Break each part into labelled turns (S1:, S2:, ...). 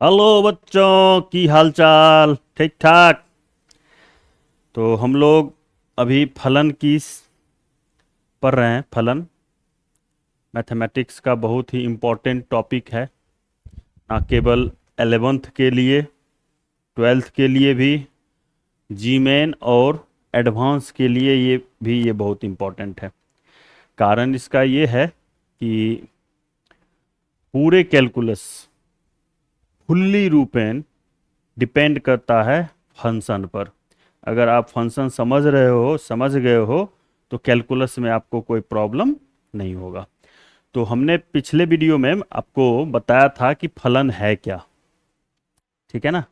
S1: Hello बच्चों की हालचाल ठीक ठाक। तो हम लोग अभी फलन की पढ़ रहे हैं। फलन मैथमेटिक्स का बहुत ही इम्पोर्टेंट टॉपिक है, ना केवल 11th के लिए, 12th के लिए भी, जी मेन और एडवांस के लिए ये बहुत इम्पोर्टेंट है। कारण इसका ये है कि पूरे कैलकुलस फुल्ली रूपेण डिपेंड करता है फंक्शन पर। अगर आप फंक्शन समझ रहे हो, समझ गए हो, तो कैलकुलस में आपको कोई प्रॉब्लम नहीं होगा। तो हमने पिछले वीडियो में आपको बताया था कि फलन है क्या। ठीक है ना।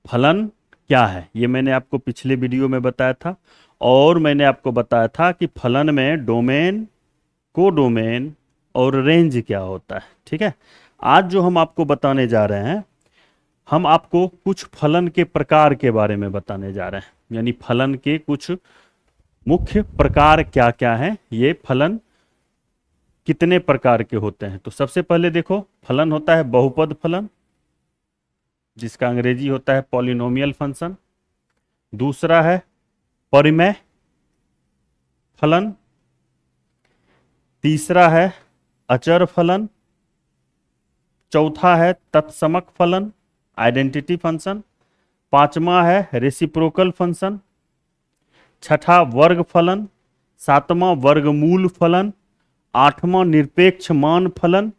S1: फलन क्या है ये मैंने आपको पिछले वीडियो में बताया था। और मैंने आपको बताया था कि फलन में डोमेन, कोडोमेन और रेंज क्या होता है। ठीक है। आज जो हम आपको बताने जा रहे हैं, हम आपको कुछ फलन के प्रकार के बारे में बताने जा रहे हैं। यानी फलन के कुछ मुख्य प्रकार क्या क्या हैं, ये फलन कितने प्रकार के होते हैं। तो सबसे पहले देखो, फलन होता है बहुपद फलन, जिसका अंग्रेजी होता है पॉलिनोमियल फंक्शन। दूसरा है परिमेय फलन। तीसरा है अचर फलन। चौथा है तत्समक फलन, आइडेंटिटी फंक्शन। पांचवा है रेसिप्रोकल फंक्शन। छठा वर्ग फलन। सातवां वर्गमूल फलन। आठवां निरपेक्ष मान फलन।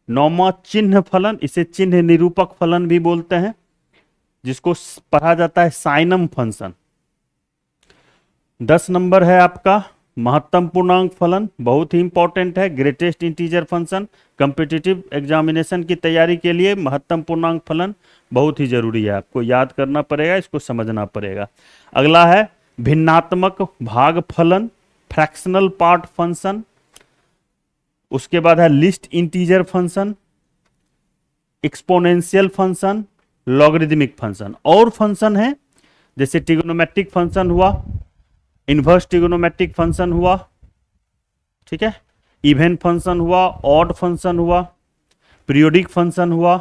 S1: नौवां चिन्ह फलन, इसे चिन्ह निरूपक फलन भी बोलते हैं, जिसको पढ़ा जाता है साइनम फंक्शन। 10 नंबर है आपका महत्तम पूर्णांक फलन, बहुत ही इंपॉर्टेंट है, greatest integer function. Competitive examination की तैयारी के लिए महत्तम पूर्णांक फलन बहुत ही जरूरी है, आपको याद करना पड़ेगा, इसको समझना पड़ेगा। अगला है भिन्नात्मक भाग फलन, फ्रैक्शनल पार्ट फंक्शन। उसके बाद है list integer function, exponential function, logarithmic function. और फंक्शन है जैसे ट्रिग्नोमेट्रिक फंक्शन हुआ, इनवर्स ट्रिग्नोमेट्रिक फंक्शन हुआ, ठीक है, इवन फंक्शन हुआ, ऑड फंक्शन हुआ, पीरियोडिक फंक्शन हुआ,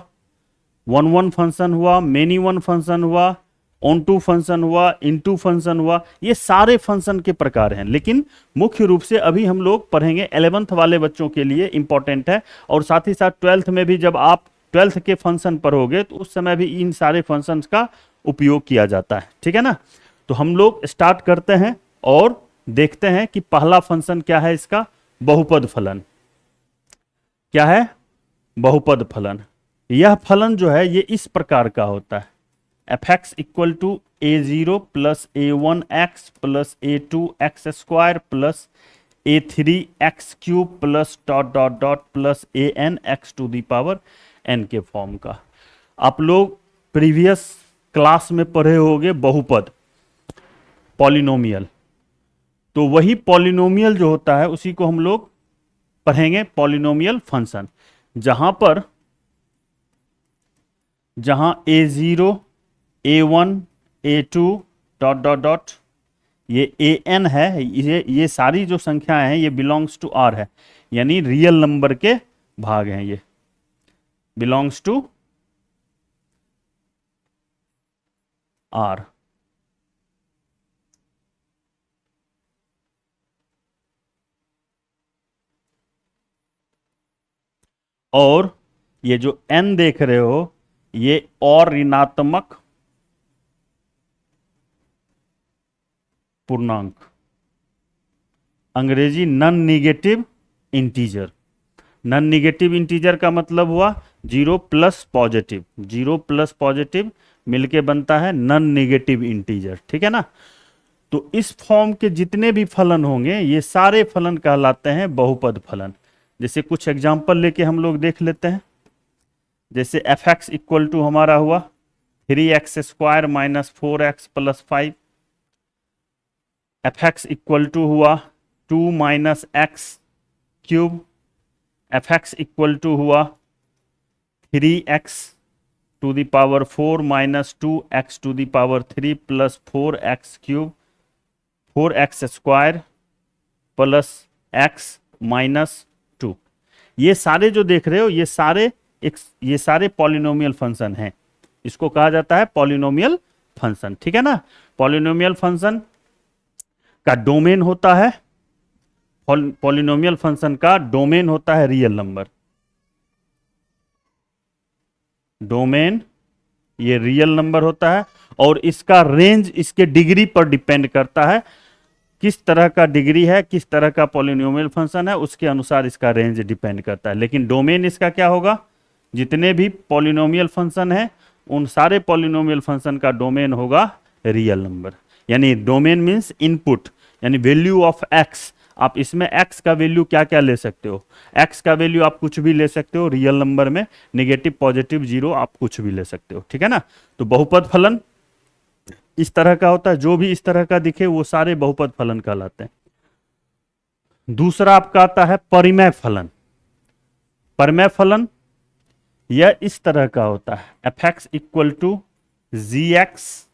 S1: वन वन फंक्शन हुआ, मेनी वन फंक्शन हुआ, ऑन टू फंक्शन हुआ, इनटू फंक्शन हुआ। ये सारे फंक्शन के प्रकार हैं, लेकिन मुख्य रूप से अभी हम लोग पढ़ेंगे 11th वाले बच्चों के लिए इंपॉर्टेंट है। और साथ ही साथ 12th में भी जब आप 12th के फंक्शन पढ़ोगे तो उस समय भी इन सारे फंक्शंस का उपयोग किया जाता है। ठीक है ना। तो हम लोग स्टार्ट करते हैं और देखते हैं कि पहला फंक्शन क्या है इसका, बहुपद फलन। क्या है? बहुपद फलन। यह फलन जो है ये इस प्रकार का होता है, F x equal to a0 plus a1x plus a2x² plus a3x³ plus dot dot dot plus an x to the power n के फॉर्म का। आप लोग प्रीवियस क्लास में पढ़े होंगे बहुपद, पॉलिनोमियल। तो वही पॉलिनोमियल जो होता है उसी को हम लोग पढ़ेंगे पॉलिनोमियल फंक्शन, जहां a0, a1, a2 dot dot dot ये an है, ये सारी जो संख्याएं हैं ये बिलोंग्स टू r है, यानी रियल नंबर के भाग हैं, ये बिलोंग्स टू r। और ये जो n देख रहे हो ये और ऋणात्मक पूर्णांक, अंग्रेजी non negative integer. Non negative integer का मतलब हुआ zero plus positive, zero plus positive मिलके बनता है नॉन निगेटिव इंटीजर। ठीक है ना। तो इस फॉर्म के जितने भी फलन होंगे ये सारे फलन कहलाते हैं बहुपद फलन। जैसे कुछ एग्जांपल लेके हम लोग देख लेते हैं। जैसे एफ एक्स इक्वल टू हमारा हुआ 3x² minus 4x plus 5। F x equal to हुआ 2 minus x³। F x equal to हुआ 3x to the power 4 minus 2x to the power 3 plus 4x³ 4x² plus x minus 2। ये सारे जो देख रहे हो ये सारे एक ये सारे पॉलिनोमियल फंक्शन हैं, इसको कहा जाता है पॉलिनोमियल फंक्शन, ठीक है ना। पॉलिनोमियल फंक्शन का डोमेन होता है, पॉलिनोमियल फंक्शन का डोमेन होता है रियल नंबर, डोमेन ये रियल नंबर होता है, और इसका रेंज इसके डिग्री पर डिपेंड करता है, किस तरह का डिग्री है, किस तरह का पॉलिनोमियल फंक्शन है, उसके अनुसार इसका रेंज डिपेंड करता है। लेकिन डोमेन इसका क्या होगा, जितने भी पॉलिनोमियल फंक्शन है उन सारे पॉलिनोमियल फंक्शन का डोमेन होगा रियल नंबर। यानी डोमेन मीन्स इनपुट, यानी वैल्यू ऑफ एक्स। आप इसमें एक्स का वैल्यू क्या क्या ले सकते हो, एक्स का वैल्यू आप कुछ भी ले सकते हो रियल नंबर में, नेगेटिव पॉजिटिव जीरो आप कुछ भी ले सकते हो, ठीक है ना। तो बहुपद फलन इस तरह का होता है, जो भी इस तरह का दिखे वो सारे बहुपद फलन कहलाते हैं। दूसरा आपका आता है परिमेय फलन। परिमेय फलन यह इस तरह का होता है, F x equal to G X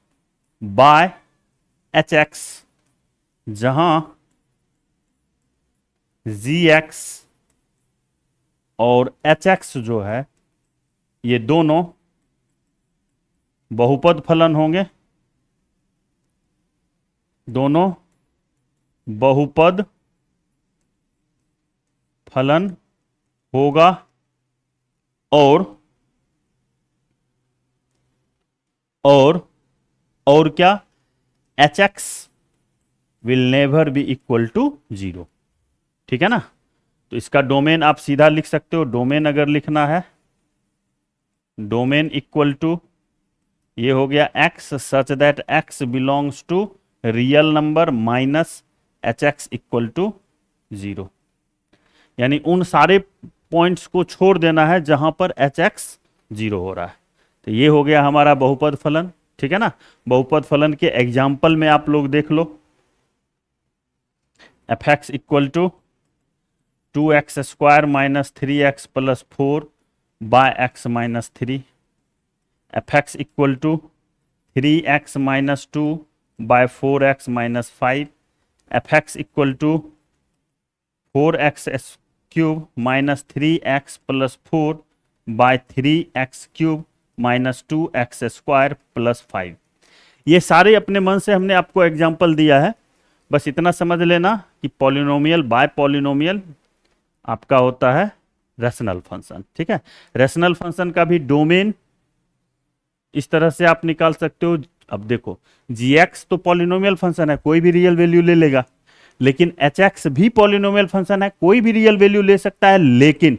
S1: by H X, जहां जी एक्स और एच एक्स जो है ये दोनों बहुपद फलन होंगे, दोनों बहुपद फलन होगा, और क्या, H X will never be equal to zero, ठीक है ना। तो इसका डोमेन आप सीधा लिख सकते हो, डोमेन अगर लिखना है, डोमेन इक्वल टू ये हो गया X such that X belongs to real number minus H X equal to zero, यानी उन सारे पॉइंट्स को छोड़ देना है जहां पर एच एक्स जीरो हो रहा है। तो ये हो गया हमारा बहुपद फलन, ठीक है ना। बहुपद फलन के एग्जाम्पल में आप लोग देख लो, f x equal to 2x square minus 3x plus 4 by x minus 3, f x equal to 3x minus 2 by 4x minus 5, F x equal to 4x cube minus 3x plus 4 by 3x cube minus 2x square plus 5। ये सारे अपने मन से हमने आपको example दिया है, बस इतना समझ लेना कि पॉलिनोमियल बाय पॉलिनोमियल आपका होता है रैशनल फंक्शन, ठीक है। रैशनल फंक्शन का भी डोमेन इस तरह से आप निकाल सकते हो। अब देखो gx तो पॉलिनोमियल फंक्शन है, कोई भी रियल वैल्यू ले लेगा, लेकिन hx भी पॉलिनोमियल फंक्शन है, कोई भी रियल वैल्यू ले सकता है, लेकिन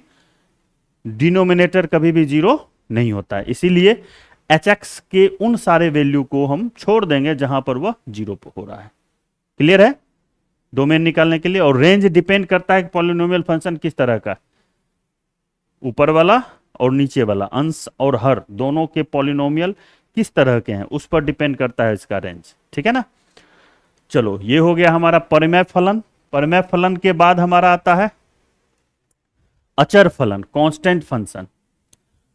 S1: डिनोमिनेटर कभी भी जीरो नहीं होता है, इसीलिए hx के उन सारे वैल्यू को हम छोड़ देंगे जहां पर वह जीरो हो रहा है। क्लियर है डोमेन निकालने के लिए। और रेंज डिपेंड करता है पॉलिनोमियल फंक्शन किस तरह का, ऊपर वाला और नीचे वाला, अंश और हर दोनों के पॉलिनोमियल किस तरह के हैं उस पर डिपेंड करता है इसका रेंज, ठीक है ना। चलो ये हो गया हमारा परिमेय फलन। परिमेय फलन के बाद हमारा आता है अचर फलन, कांस्टेंट फंक्शन।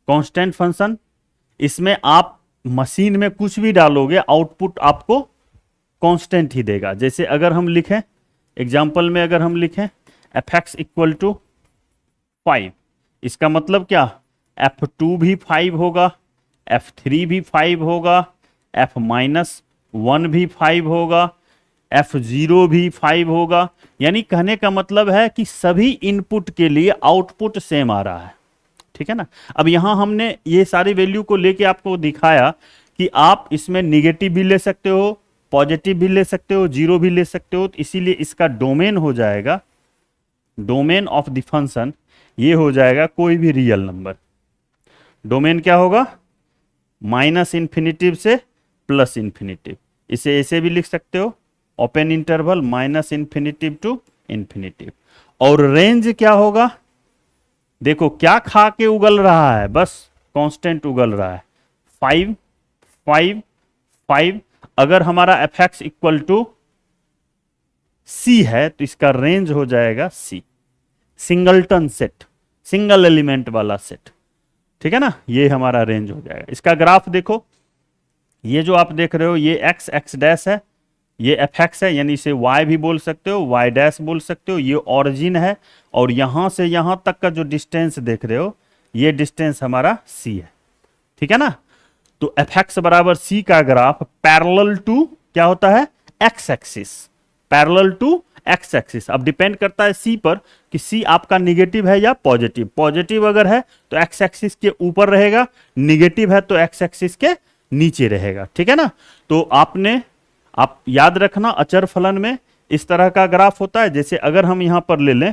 S1: कांस्टेंट फंक्शन, इसमें आप मशीन में कुछ भी डालोगे आउटपुट आपको कांस्टेंट ही देगा। जैसे अगर हम लिखें एग्जाम्पल में, अगर हम लिखें एफ एक्स इक्वल टू 5, इसका मतलब क्या, F2 भी 5 होगा, F3 भी 5 होगा, F माइनस 1 भी 5 होगा, F0 भी 5 होगा। यानी कहने का मतलब है कि सभी इनपुट के लिए आउटपुट सेम आ रहा है, ठीक है ना। अब यहां हमने ये सारी वैल्यू को लेके आपको दिखाया कि आप इसमें निगेटिव भी ले सकते हो, पॉजिटिव भी ले सकते हो, जीरो भी ले सकते हो, तो इसीलिए इसका डोमेन हो जाएगा, डोमेन ऑफ द फंक्शन ये हो जाएगा कोई भी रियल नंबर। डोमेन क्या होगा, माइनस इन्फिनिटिव से प्लस इन्फिनिटिव, इसे ऐसे भी लिख सकते हो, open interval minus infinitive to infinitive. और रेंज क्या होगा, देखो क्या खा के उगल रहा है, बस कांस्टेंट उगल रहा है, 5 5 5। अगर हमारा एफ एक्स इक्वल टू सी है तो इसका रेंज हो जाएगा सी, सिंगलटन सेट, सिंगल एलिमेंट वाला सेट, ठीक है ना। ये हमारा रेंज हो जाएगा। इसका ग्राफ देखो, ये जो आप देख रहे हो ये एक्स एक्स डैश है, ये एफ एक्स है, यानी इसे y भी बोल सकते हो, y डैश बोल सकते हो, ये ऑरिजिन है, और यहां से यहां तक का जो डिस्टेंस देख रहे हो ये डिस्टेंस हमारा c है, ठीक है ना। तो एफ एक्स बराबर c का ग्राफ पैरेलल टू क्या होता है, X axis, parallel to X axis. अब डिपेंड करता है c पर कि c आपका निगेटिव है या पॉजिटिव। पॉजिटिव अगर है तो एक्स एक्सिस के ऊपर रहेगा, निगेटिव है तो एक्स एक्सिस के नीचे रहेगा, ठीक है ना। तो आप याद रखना अचर फलन में इस तरह का ग्राफ होता है। जैसे अगर हम यहां पर ले लें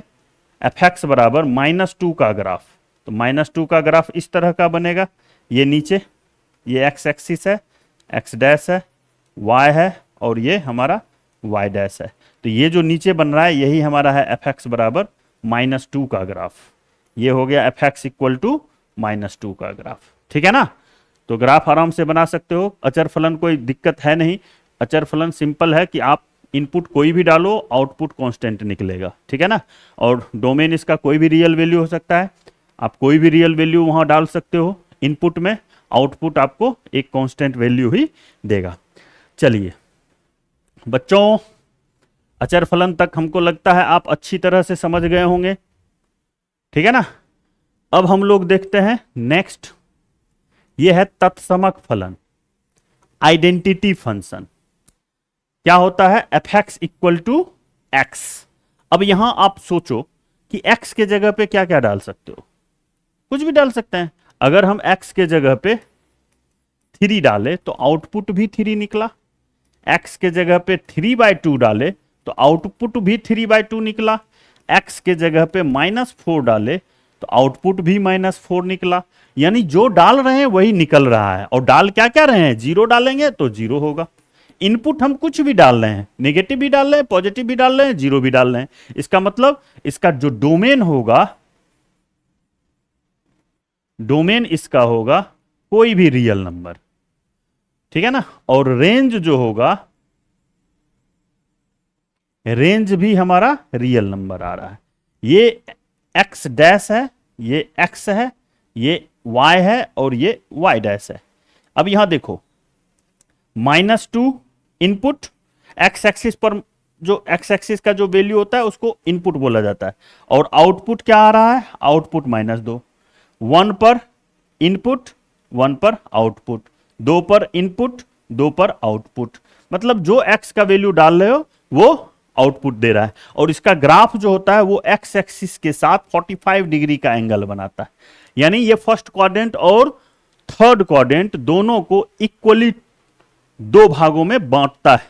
S1: एफ एक्स बराबर -2 का ग्राफ, तो -2 का ग्राफ इस तरह का बनेगा। ये नीचे ये एक्स एक्सिस है, एक्स डैश है, वाई है और ये हमारा वाई डैश है। तो ये जो नीचे बन रहा है यही हमारा है एफ एक्स बराबर -2 का ग्राफ। ये हो गया एफ एक्स इक्वल टू -2 का ग्राफ, ठीक है ना। तो ग्राफ आराम से बना सकते हो। अचर फलन कोई दिक्कत है नहीं, अचर फलन सिंपल है कि आप इनपुट कोई भी डालो आउटपुट कांस्टेंट निकलेगा, ठीक है ना। और डोमेन इसका कोई भी रियल वैल्यू हो सकता है, आप कोई भी रियल वैल्यू वहां डाल सकते हो इनपुट में, आउटपुट आपको एक कांस्टेंट वैल्यू ही देगा। चलिए बच्चों, अचर फलन तक हमको लगता है आप अच्छी तरह से समझ गए होंगे, ठीक है ना। अब हम लोग देखते हैं नेक्स्ट, ये है तत्समक फलन, आइडेंटिटी फंक्शन। क्या होता है, F x equal to X. अब यहां आप सोचो कि एक्स के जगह पे क्या क्या डाल सकते हो, कुछ भी डाल सकते हैं। अगर हम एक्स के जगह पे 3 डाले तो आउटपुट भी 3 निकला, एक्स के जगह पे 3/2 डाले तो आउटपुट भी 3/2 निकला, एक्स के जगह पे -4 डाले तो आउटपुट भी -4 निकला। यानी जो डाल रहे हैं वही निकल रहा है। और डाल क्या क्या रहे हैं, 0 डालेंगे तो 0 होगा। इनपुट हम कुछ भी डाल रहे हैं, नेगेटिव भी डाल रहे हैं, पॉजिटिव भी डाल रहे हैं, 0 भी डाल रहे हैं। इसका मतलब इसका जो डोमेन होगा, डोमेन इसका होगा कोई भी रियल नंबर, ठीक है ना। और रेंज जो होगा, रेंज भी हमारा रियल नंबर आ रहा है। ये एक्स डैश है, ये एक्स है, ये वाई है और ये वाई डैश है। अब यहां देखो -2 इनपुट, एक्स एक्सिस पर जो एक्स एक्सिस का जो वैल्यू होता है उसको इनपुट बोला जाता है। और आउटपुट क्या आ रहा है, आउटपुट -2। 1 पर इनपुट, 1 पर आउटपुट, 2 पर इनपुट, 2 पर आउटपुट। मतलब जो एक्स का वैल्यू डाल रहे हो वो आउटपुट दे रहा है। और इसका ग्राफ जो होता है वो एक्स एक्सिस के साथ 45 डिग्री का एंगल बनाता है। यानी ये फर्स्ट क्वाड्रेंट और थर्ड क्वाड्रेंट दोनों को इक्वली 2 भागों में बांटता है,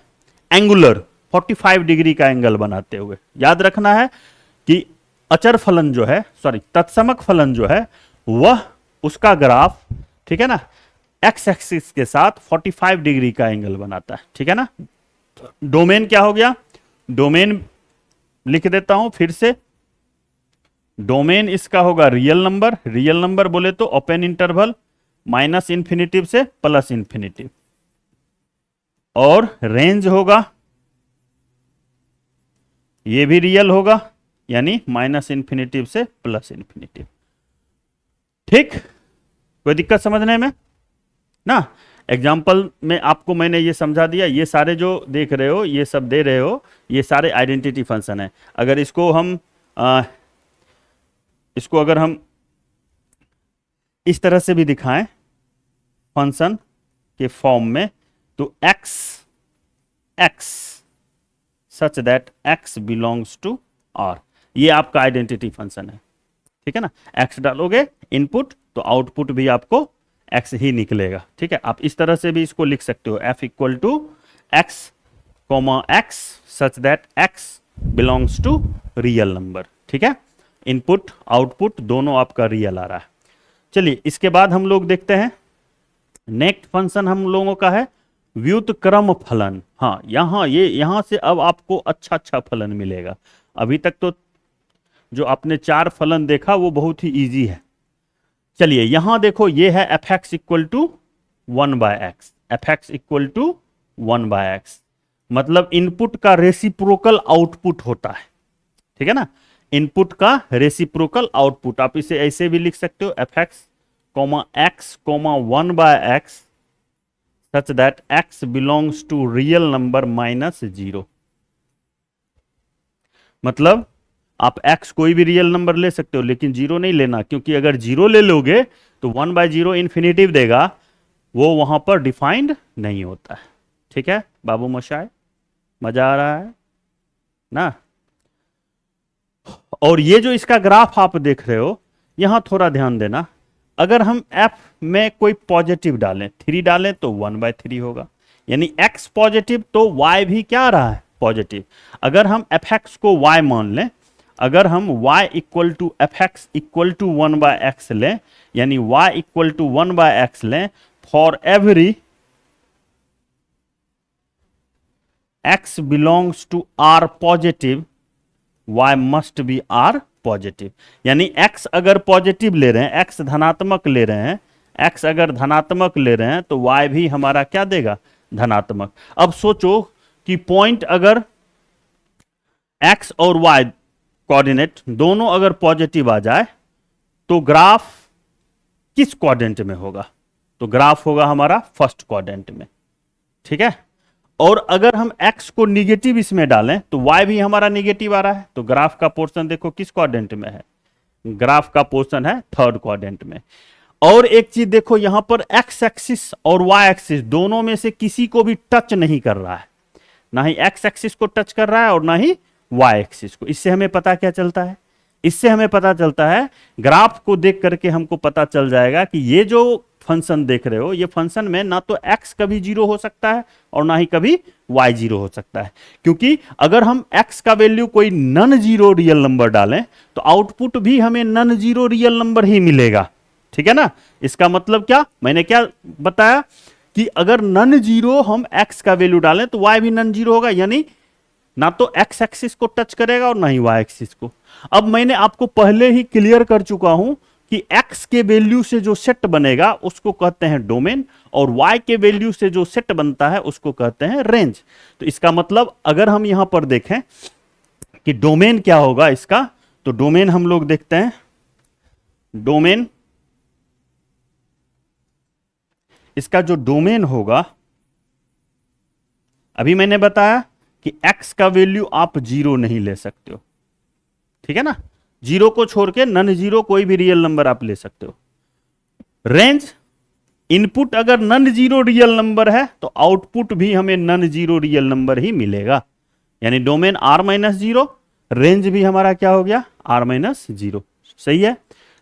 S1: एंगुलर 45 डिग्री का एंगल बनाते हुए। याद रखना है कि अचर फलन जो है, सॉरी तत्समक फलन जो है, वह उसका ग्राफ, ठीक है ना, एक्स एक्सिस के साथ 45 डिग्री का एंगल बनाता है, ठीक है ना। डोमेन क्या हो गया, डोमेन लिख देता हूं फिर से। डोमेन इसका होगा रियल नंबर, रियल नंबर बोले तो ओपन इंटरवल -इन्फिनिटिव से +इन्फिनिटिव। और रेंज होगा, ये भी रियल होगा, यानी -इन्फिनिटिव से +इन्फिनिटिव। ठीक, कोई दिक्कत समझने में ना। एग्जाम्पल में आपको मैंने ये समझा दिया। ये सारे जो देख रहे हो, ये सब दे रहे हो, ये सारे आइडेंटिटी फंक्शन है। अगर इसको अगर हम इस तरह से भी दिखाएं फंक्शन के फॉर्म में, तो x such that x belongs to r, ये आपका आइडेंटिटी फंक्शन है, ठीक है ना। x डालोगे इनपुट तो आउटपुट भी आपको x ही निकलेगा, ठीक है। आप इस तरह से भी इसको लिख सकते हो, f equal to x, such that x belongs to real number, ठीक है। इनपुट आउटपुट दोनों आपका रियल आ रहा है। चलिए इसके बाद हम लोग देखते हैं नेक्स्ट फंक्शन हम लोगों का है व्युत्क्रम फलन। हाँ, यहां से अब आपको अच्छा फलन मिलेगा। अभी तक तो जो आपने 4 फलन देखा वो बहुत ही इजी है। चलिए यहां देखो, ये है F x equal to 1/x, F x equal to 1/x, मतलब इनपुट का रेसिप्रोकल आउटपुट होता है, ठीक है ना। इनपुट का रेसिप्रोकल आउटपुट, आप इसे ऐसे भी लिख सकते हो, F x x 1/x such that x belongs to real number -0। मतलब आप x कोई भी रियल नंबर ले सकते हो, लेकिन जीरो नहीं लेना, क्योंकि अगर जीरो ले लोगे तो 1/0 इन्फिनेटिव देगा, वो वहां पर डिफाइंड नहीं होता है। ठीक है बाबू मोशाय, मजा आ रहा है ना। और ये जो इसका ग्राफ आप देख रहे हो, यहां थोड़ा ध्यान देना। अगर हम f में कोई पॉजिटिव डालें, 3 डालें तो 1/3 होगा, यानी x पॉजिटिव तो y भी क्या आ रहा है, पॉजिटिव। अगर हम fx को y मान लें, अगर हम y equal to fx equal to 1/x लें, यानी y इक्वल टू 1/x लें, for every x belongs to r positive, y must be r positive. यानी x अगर पॉजिटिव ले रहे हैं, x धनात्मक ले रहे हैं, x अगर धनात्मक ले रहे हैं, तो y भी हमारा क्या देगा, धनात्मक। अब सोचो कि पॉइंट अगर x और y कोऑर्डिनेट दोनों अगर पॉजिटिव आ जाए, तो ग्राफ किस क्वाड्रेंट में होगा, तो ग्राफ होगा हमारा फर्स्ट क्वाड्रेंट में। ठीक है। और अगर हम x को निगेटिव इसमें डालें, तो y भी हमारा निगेटिव आ रहा है, तो ग्राफ का पोर्शन देखो किस क्वाड्रेंट में है, ग्राफ का पोर्शन है थर्ड क्वाड्रेंट में। और एक चीज देखो, यहां पर x एक्सिस और y एक्सिस दोनों में से किसी को भी टच नहीं कर रहा है, ना ही x एक्सिस को टच कर रहा है और ना ही y एक्सिस को। इससे हमें पता क्या चलता है, इससे हमें पता चलता है, ग्राफ को देख करके हमको पता चल जाएगा कि ये जो फंक्शन देख रहे हो, ये फंक्शन में ना तो x कभी जीरो हो सकता है और ना ही कभी y जीरो हो सकता है। क्योंकि अगर हम x का वैल्यू कोई नन जीरो रियल नंबर डालें, तो आउटपुट भी हमें नन जीरो रियल नंबर ही मिलेगा। ठीक है ना। इसका मतलब क्या, मैंने क्या बताया कि अगर नन जीरो हम x का वैल्यू डालें तो y भी नन जीरो होगा, यानी ना तो x एक्सिस को टच करेगा और ना ही y एक्सिस को। अब मैंने आपको पहले ही क्लियर कर चुका हूं कि x के वैल्यू से जो सेट बनेगा उसको कहते हैं डोमेन, और y के वैल्यू से जो सेट बनता है उसको कहते हैं रेंज। तो इसका मतलब अगर हम यहां पर देखें कि डोमेन क्या होगा इसका, तो डोमेन हम लोग देखते हैं, डोमेन, इसका जो डोमेन होगा, अभी मैंने बताया कि x का वैल्यू आप जीरो नहीं ले सकते हो। ठीक है ना, जीरो को छोड़ के नन जीरो कोई भी रियल नंबर आप ले सकते हो। रेंज, इनपुट अगर नन जीरो रियल नंबर है तो आउटपुट भी हमें नन जीरो रियल नंबर ही मिलेगा, यानी डोमेन r-0, रेंज भी हमारा क्या हो गया, r-0। सही है,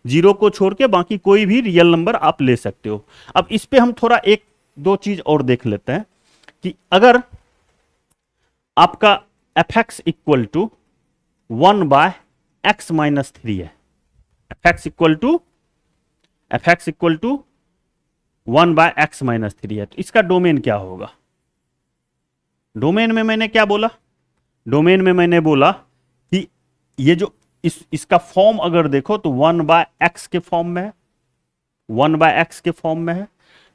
S1: जीरो को छोड़ के बाकी कोई भी रियल नंबर आप ले सकते हो। अब इस पे हम थोड़ा एक दो चीज और देख लेते हैं कि अगर आपका fx इक्वल टू 1/x-3 है, fx इक्वल टू 1/x-3 है, तो इसका डोमेन क्या होगा। डोमेन में मैंने क्या बोला, डोमेन में मैंने बोला कि ये जो इसका फॉर्म अगर देखो तो 1/x के फॉर्म में है, 1/x के फॉर्म में है।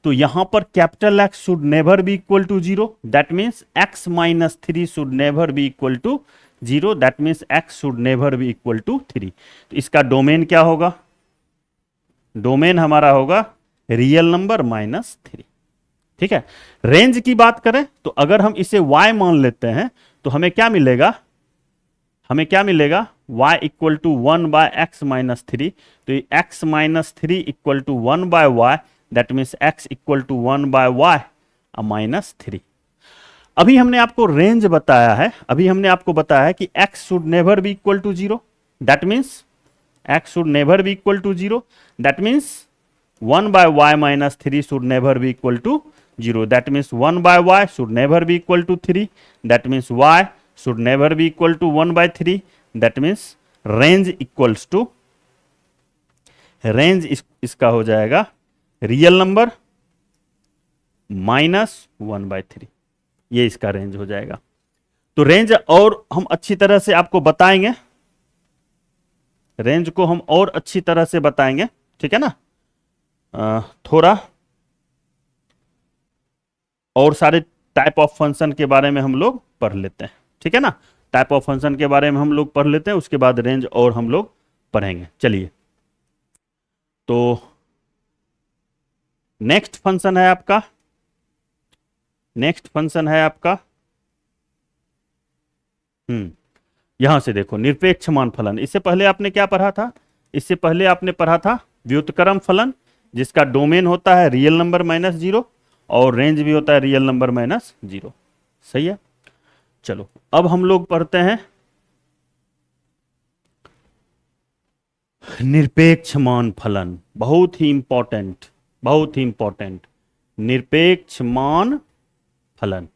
S1: तो यहां पर capital X should never be equal to 0, that means x-3 should never be equal to 0, that means x should never be equal to 3। तो इसका डोमेन क्या होगा, डोमेन हमारा होगा रियल नंबर -3। ठीक है। रेंज की बात करें तो अगर हम इसे y मान लेते हैं तो हमें क्या मिलेगा, हमें क्या मिलेगा, y इक्वल टू 1/x-3, तो x-3 equal to 1/y, that means x equal to 1/y-3। अभी हमने आपको रेंज बताया है, अभी हमने आपको बताया है कि x should never be equal to 0, that means x should never be equal to 0, that means 1/y-3 should never be equal to 0, that means 1/y should never be equal to 3, that means y should never be equal to 1/3, that means range equals to, range इसका हो जाएगा real number -1/3, ये इसका range हो जाएगा। तो range और हम अच्छी तरह से आपको बताएंगे, रेंज को हम और अच्छी तरह से बताएंगे। ठीक है ना, थोड़ा और सारे टाइप ऑफ फंक्शन के बारे में हम लोग पढ़ लेते हैं। ठीक है ना, टाइप ऑफ फंक्शन के बारे में हम लोग पढ़ लेते हैं, उसके बाद रेंज और हम लोग पढ़ेंगे। चलिए, तो नेक्स्ट फंक्शन है आपका, नेक्स्ट फंक्शन है आपका यहां से देखो निरपेक्ष मान फलन, इससे पहले आपने क्या पढ़ा था, इससे पहले आपने पढ़ा था व्युत्क्रम फलन, जिसका डोमेन होता है रियल नंबर माइनस जीरो और रेंज भी होता है रियल नंबर माइनस जीरो। सही है। चलो अब हम लोग पढ़ते हैं निरपेक्ष मान फलन, बहुत ही इंपॉर्टेंट, बहुत ही इंपॉर्टेंट। निरपेक्ष मान फलन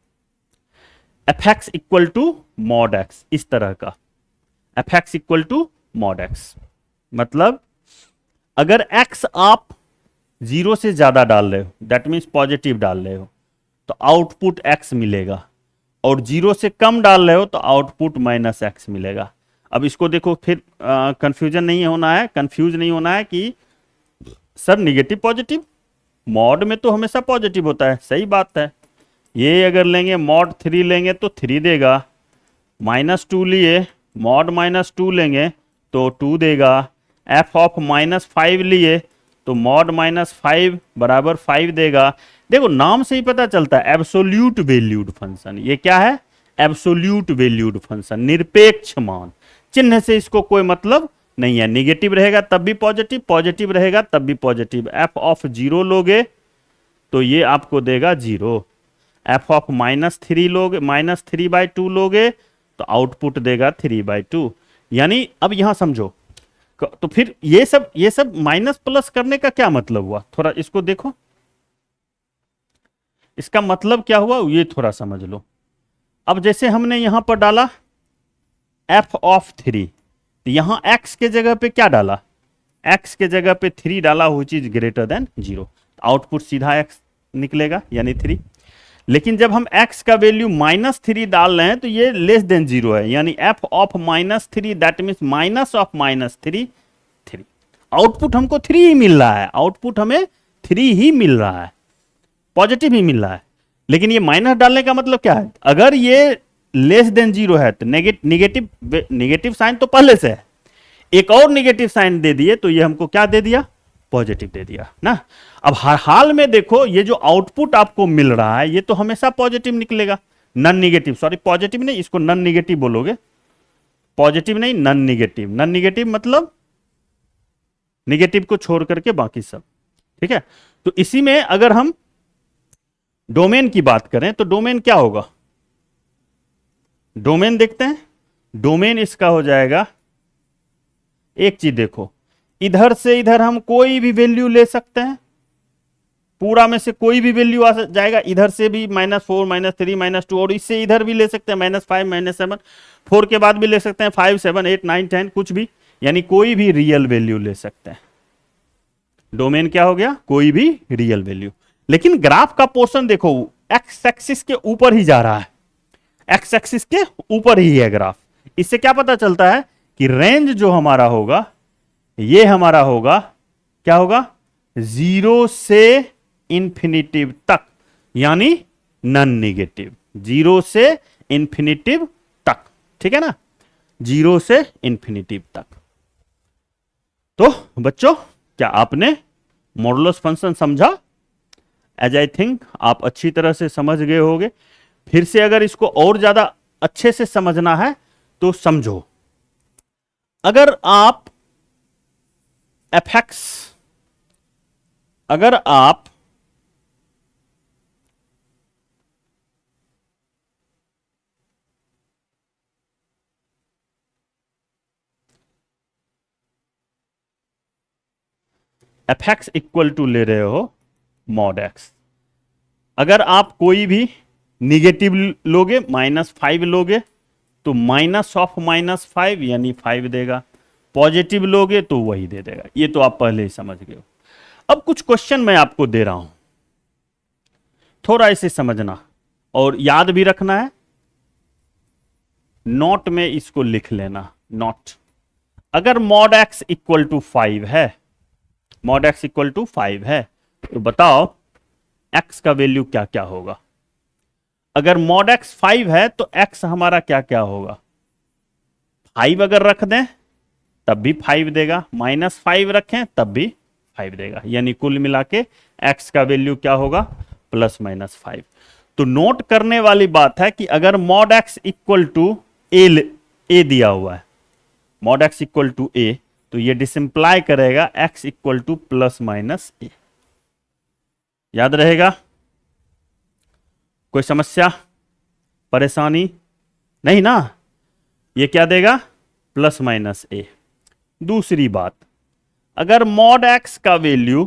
S1: F x equal to mod X, इस तरह का F x equal to mod X, मतलब अगर एक्स आप जीरो से ज्यादा डाल रहे हो, दैट मीन्स पॉजिटिव डाल रहे हो, तो आउटपुट एक्स मिलेगा, और जीरो से कम डाल रहे हो तो आउटपुट माइनस एक्स मिलेगा। अब इसको देखो फिर कंफ्यूजन नहीं होना है, कंफ्यूज नहीं होना है कि सर निगेटिव पॉजिटिव, मॉड में तो हमेशा पॉजिटिव होता है, सही बात है। ये अगर लेंगे मॉड 3 लेंगे तो 3 देगा, -2 लिए मॉड -2 लेंगे तो 2 देगा, एफ ऑफ -5 लिए तो मॉड -5 बराबर 5 देगा। देखो नाम से ही पता चलता है एब्सोल्यूट वैल्यूड फंक्शन, ये क्या है, एब्सोल्यूट वैल्यूड फंक्शन, निरपेक्ष मान। चिन्ह से इसको कोई मतलब नहीं है, निगेटिव रहेगा तब भी पॉजिटिव, पॉजिटिव रहेगा तब भी पॉजिटिव। एफ ऑफ 0 लोगे तो ये आपको देगा 0, एफ ऑफ -3 लोगे, -3/2 लोगे तो आउटपुट देगा 3/2। यानी अब यहां समझो, तो फिर ये सब माइनस प्लस करने का क्या मतलब हुआ, थोड़ा इसको देखो, इसका मतलब क्या हुआ ये थोड़ा समझ लो। अब जैसे हमने यहां पर डाला एफ ऑफ 3, तो यहां एक्स के जगह पे क्या डाला, एक्स के जगह पे 3 डाला, which is greater than 0, output सीधा एक्स निकलेगा यानी 3। लेकिन जब हम x का वैल्यू -3 डाल रहे हैं तो ये लेस देन 0 है, यानी f of -3 that means minus of -3 3। Output हमको 3 ही मिल रहा है, आउटपुट हमें 3 ही मिल रहा है, पॉजिटिव ही मिल रहा है। लेकिन ये माइनस डालने का मतलब क्या है, अगर ये लेस देन 0 है तो नेगेटिव साइन तो पहले से है, एक और नेगेटिव साइन दे दिए तो ये हमको क्या दे दिया, पॉजिटिव दे दिया ना। अब हर हाल में देखो ये जो आउटपुट आपको मिल रहा है ये तो हमेशा पॉजिटिव निकलेगा, नन निगेटिव, सॉरी पॉजिटिव नहीं, इसको नन निगेटिव बोलोगे, पॉजिटिव नहीं नन निगेटिव, नन निगेटिव मतलब निगेटिव को छोड़ करके बाकी सब, ठीक है। तो इसी में अगर हम डोमेन की बात करें तो डोमेन क्या होगा, डोमेन देखते हैं, डोमेन इसका हो जाएगा, एक चीज देखो, इधर से इधर हम कोई भी वैल्यू ले सकते हैं, पूरा में से कोई भी वैल्यू आ जाएगा, इधर से भी -4 -3 -2, और इससे इधर भी ले सकते हैं -5 -7, 4 के बाद भी ले सकते हैं 5 7 8 9 10, कुछ भी, यानी कोई भी रियल वैल्यू ले सकते हैं। डोमेन क्या हो गया, कोई भी रियल वैल्यू। लेकिन ग्राफ का पोर्शन देखो एक्स एक्सिस के ऊपर ही जा रहा है, एक्स एक्सिस के ऊपर ही है ग्राफ। इससे क्या पता चलता है कि रेंज जो हमारा होगा ये हमारा होगा, क्या होगा, 0 से इंफिनिटिव तक, यानी नन निगेटिव, 0 से इंफिनिटिव तक, ठीक है ना, 0 से इंफिनिटिव तक। तो बच्चों क्या आपने मॉडुलस फंक्शन समझा, एज आई थिंक आप अच्छी तरह से समझ गए होंगे। फिर से अगर इसको और ज्यादा अच्छे से समझना है तो समझो, अगर आप fx, अगर आप fx इक्वल टू ले रहे हो मॉड x, अगर आप कोई भी निगेटिव लोगे -5 लोगे तो माइनस ऑफ -5 यानी 5 देगा, पॉजिटिव लोगे तो वही दे देगा, ये तो आप पहले ही समझ गए हो। अब कुछ क्वेश्चन मैं आपको दे रहा हूं, थोड़ा इसे समझना और याद भी रखना है, नोट में इसको लिख लेना, नोट। अगर मॉड x इक्वल टू 5 है, मॉड x इक्वल टू 5 है, तो बताओ x का वैल्यू क्या क्या होगा। अगर मॉड x 5 है तो x हमारा क्या क्या होगा, 5 अगर रख दें तब भी 5 देगा, -5 रखें तब भी 5 देगा, यानी कुल मिला के x का वैल्यू क्या होगा, +-5। तो नोट करने वाली बात है कि अगर mod x equal to a a दिया हुआ है, mod x equal to a, तो ये डिसिंप्लाई करेगा x equal to plus minus a. याद रहेगा? कोई समस्या, परेशानी नहीं ना? ये क्या देगा? प्लस माइनस ए। दूसरी बात, अगर मॉड एक्स का वैल्यू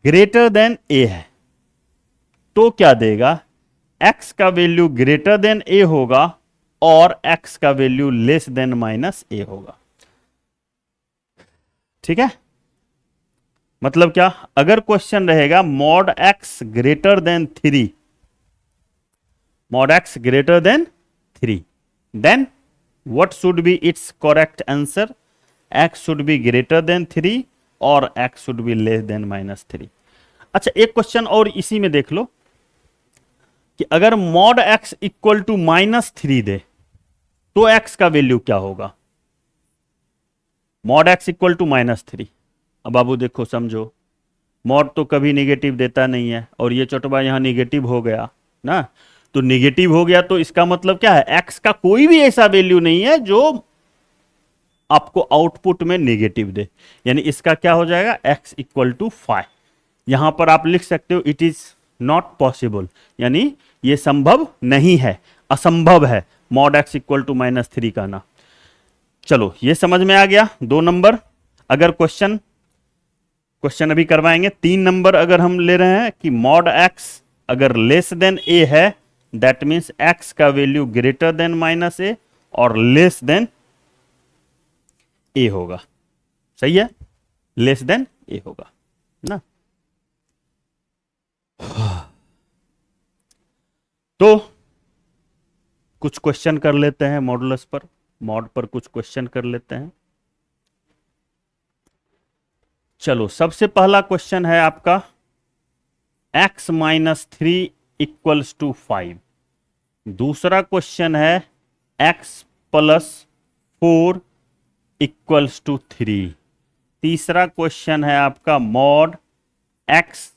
S1: ग्रेटर देन ए है तो क्या देगा? एक्स का वैल्यू ग्रेटर देन ए होगा और एक्स का value less than minus A होगा। ठीक है? मतलब क्या? अगर क्वेश्चन रहेगा mod X greater than 3, mod X greater than 3, then what should be its correct answer? X should be greater than 3 और X should be less than minus 3। अच्छा, एक क्वेश्चन और इसी में देख लो कि अगर मॉड एक्स इक्वल टू -3 दे तो एक्स का वैल्यू क्या होगा? Mod x equal to -3। अब बाबू देखो, समझो, मॉड तो कभी नेगेटिव देता नहीं है और ये चोटबा यहां नेगेटिव हो गया ना, तो नेगेटिव हो गया तो इसका मतलब क्या है? एक्स का कोई भी ऐसा वैल्यू नहीं है जो आपको आउटपुट में नेगेटिव दे, यानी इसका क्या हो जाएगा? X equal to 5। यहां पर आप लिख सकते हो इट इज नॉट पॉसिबल, यानी ये संभव नहीं है, असंभव है मॉड एक्स इक्वल टू -3 का ना। चलो, ये समझ में आ गया 2 नंबर। अगर क्वेश्चन अभी करवाएंगे 3 नंबर, अगर हम ले रहे हैं कि मॉड एक्स अगर लेस देन ए है, दैट मीन्स एक्स का वैल्यू ग्रेटर देन माइनस ए और लेस देन ए होगा। सही है? लेस देन ए होगा ना। तो कुछ क्वेश्चन कर लेते हैं मॉडुलस पर, मॉड पर कुछ क्वेश्चन कर लेते हैं। चलो, सबसे पहला क्वेश्चन है आपका x -3 इक्वल्स टू 5। दूसरा क्वेश्चन है x +4 इक्वल्स टू 3। तीसरा क्वेश्चन है आपका मॉड x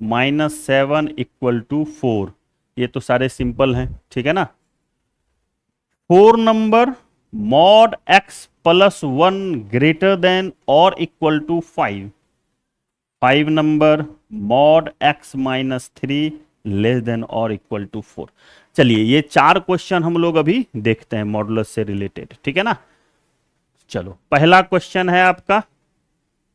S1: -7 इक्वल टू 4। ये तो सारे सिंपल हैं, ठीक है ना। 4 number mod x +1 greater than और equal to 5। 5 number mod x -3 less than और इक्वल टू 4। चलिए, ये 4 क्वेश्चन हम लोग अभी देखते हैं मॉडुलस से रिलेटेड, ठीक है ना। चलो, पहला क्वेश्चन है आपका,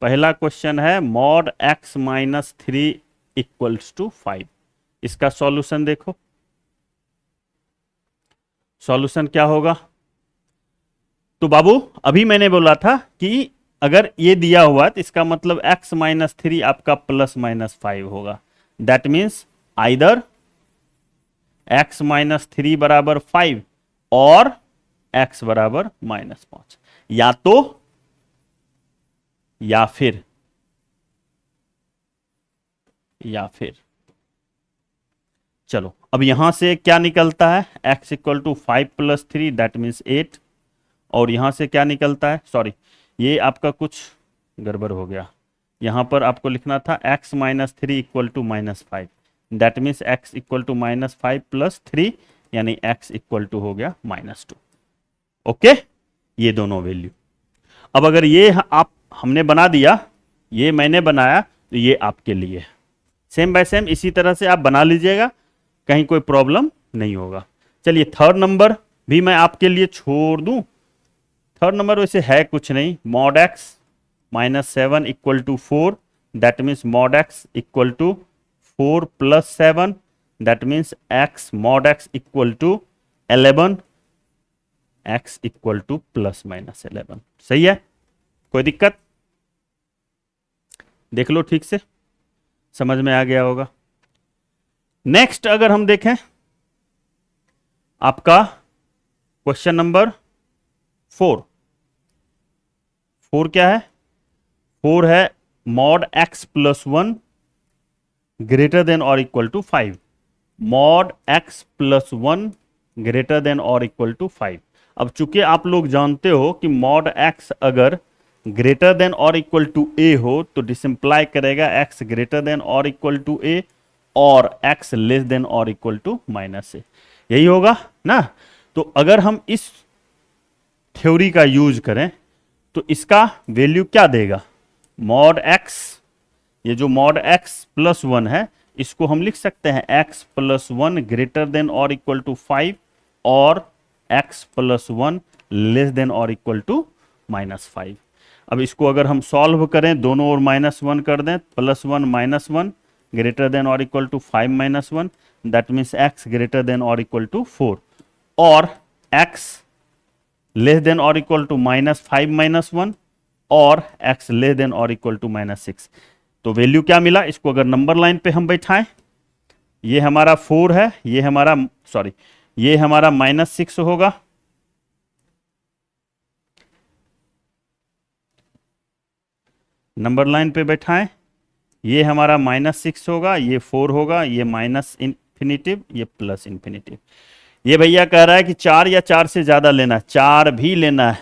S1: पहला क्वेश्चन है मॉड x -3 इक्वल्स टू 5। इसका सॉल्यूशन देखो, सॉल्यूशन क्या होगा? तो बाबू अभी मैंने बोला था कि अगर ये दिया हुआ तो इसका मतलब x -3 आपका +-5 होगा। दैट मीन्स आइदर x -3 बराबर 5 और x बराबर -5, या तो या फिर चलो, अब यहां से क्या निकलता है? x equal to 5 + 3 that means 8। और यहां से क्या निकलता है? सॉरी, ये आपका कुछ गड़बड़ हो गया। यहां पर आपको लिखना था x -3 equal to -5, that means x equal to -5 + 3, यानी x इक्वल टू हो गया -2। ओके, ये दोनों वैल्यू। अब अगर ये आप हमने बना दिया, ये मैंने बनाया, तो ये आपके लिए सेम बाय सेम इसी तरह से आप बना लीजिएगा, कहीं कोई प्रॉब्लम नहीं होगा। चलिए, थर्ड नंबर भी मैं आपके लिए छोड़ दूं। थर्ड नंबर वैसे है कुछ नहीं, mod x -7 equal to 4, that means mod x equal to 4 + 7, that means x mod x equal to 11, x equal to +-11। सही है? कोई दिक्कत? देख लो ठीक से, समझ में आ गया होगा। नेक्स्ट अगर हम देखें आपका क्वेश्चन नंबर 4। 4 क्या है? 4 है मॉड x +1 ग्रेटर देन और equal to 5। Mod x +1 greater than और इक्वल टू 5। अब चूंकि आप लोग जानते हो कि मॉड x अगर ग्रेटर देन और इक्वल टू a हो तो डिसिंप्लाई करेगा x ग्रेटर देन और इक्वल टू a और x लेस देन और इक्वल टू -a। यही होगा ना। तो अगर हम इस थ्योरी का यूज करें तो इसका वैल्यू क्या देगा, मॉड एक्स, ये जो मॉड एक्स प्लस 1 है इसको हम लिख सकते हैं एक्स प्लस 1 ग्रेटर देन और इक्वल टू 5 और एक्स प्लस 1 लेस देन और इक्वल टू -5। अब इसको अगर हम सॉल्व करें, दोनों ओर -1 कर दें, +1 -1 ग्रेटर देन और equal to 5 -1, that means x greater than और इक्वल टू 4 और x लेस देन और इक्वल टू -5 -1 और x लेस देन और इक्वल टू -6। तो वैल्यू क्या मिला, इसको अगर नंबर लाइन पे हम बैठाएं, ये हमारा 4 है, ये हमारा ये हमारा -6 होगा, नंबर लाइन पे बैठाएं, ये हमारा -6 होगा, ये 4 होगा, ये माइनस इन्फिनिटिव, ये प्लस इन्फिनिटिव। ये भैया कह रहा है कि 4 या 4 से ज्यादा लेना है, 4 भी लेना है,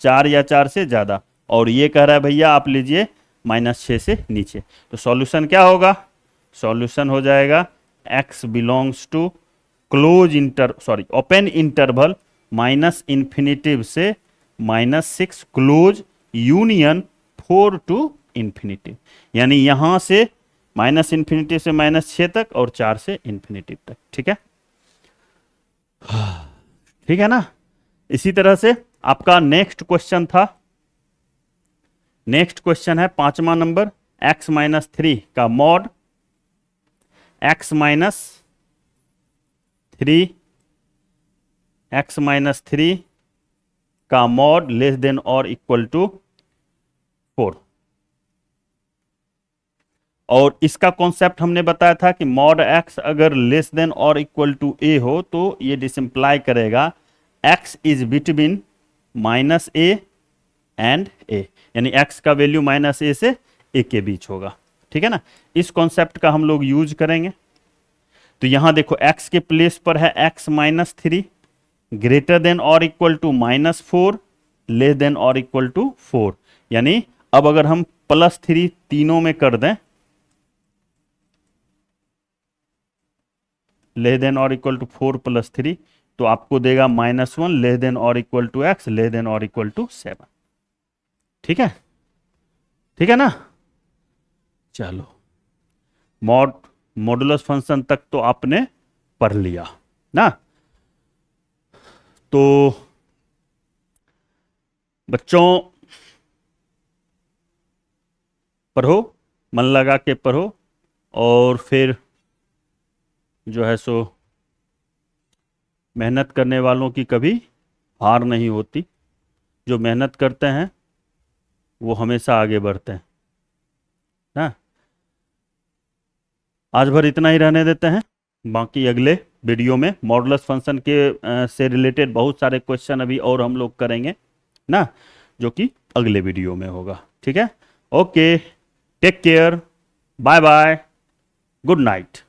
S1: 4 या 4 से ज्यादा, और ये कह रहा है भैया आप लीजिए -6 से नीचे। तो सॉल्यूशन क्या होगा, सॉल्यूशन हो जाएगा x belongs to open interval -infinitive से -6 क्लोज यूनियन 4 टू इन्फिनिटिव, यानी यहां से -इन्फिनिटिव से -6 तक और 4 से इन्फिनिटिव तक। ठीक है, ठीक है ना। इसी तरह से आपका नेक्स्ट क्वेश्चन था, नेक्स्ट क्वेश्चन है 5वां नंबर, x -3 का मॉड x -3 का मॉड लेस देन और इक्वल टू 4। और इसका कॉन्सेप्ट हमने बताया था कि मॉड x अगर लेस देन और इक्वल टू a हो तो ये डिसिंप्लाई करेगा x is between -a and a, यानी x का वैल्यू -a से a के बीच होगा। ठीक है ना, इस कॉन्सेप्ट का हम लोग यूज करेंगे। तो यहां देखो x के प्लेस पर है x -3 ग्रेटर देन और इक्वल टू -4 लेस देन और इक्वल टू 4, यानी अब अगर हम +3 तीनों में कर दें, लेस देन और इक्वल टू 4 + 3, तो आपको देगा -1 लेस देन और equal to x less than और इक्वल टू 7। ठीक है, ठीक है ना। चलो, मॉडुलस फंक्शन तक तो आपने पढ़ लिया ना। तो बच्चों पढ़ो, मन लगा के पढ़ो, और फिर जो है सो मेहनत करने वालों की कभी हार नहीं होती, जो मेहनत करते हैं वो हमेशा आगे बढ़ते हैं ना। आज भर इतना ही रहने देते हैं, बाकी अगले वीडियो में मॉडुलस फंक्शन के से रिलेटेड बहुत सारे क्वेश्चन अभी और हम लोग करेंगे ना, जो कि अगले वीडियो में होगा। ठीक है, okay, take care, bye bye, good night.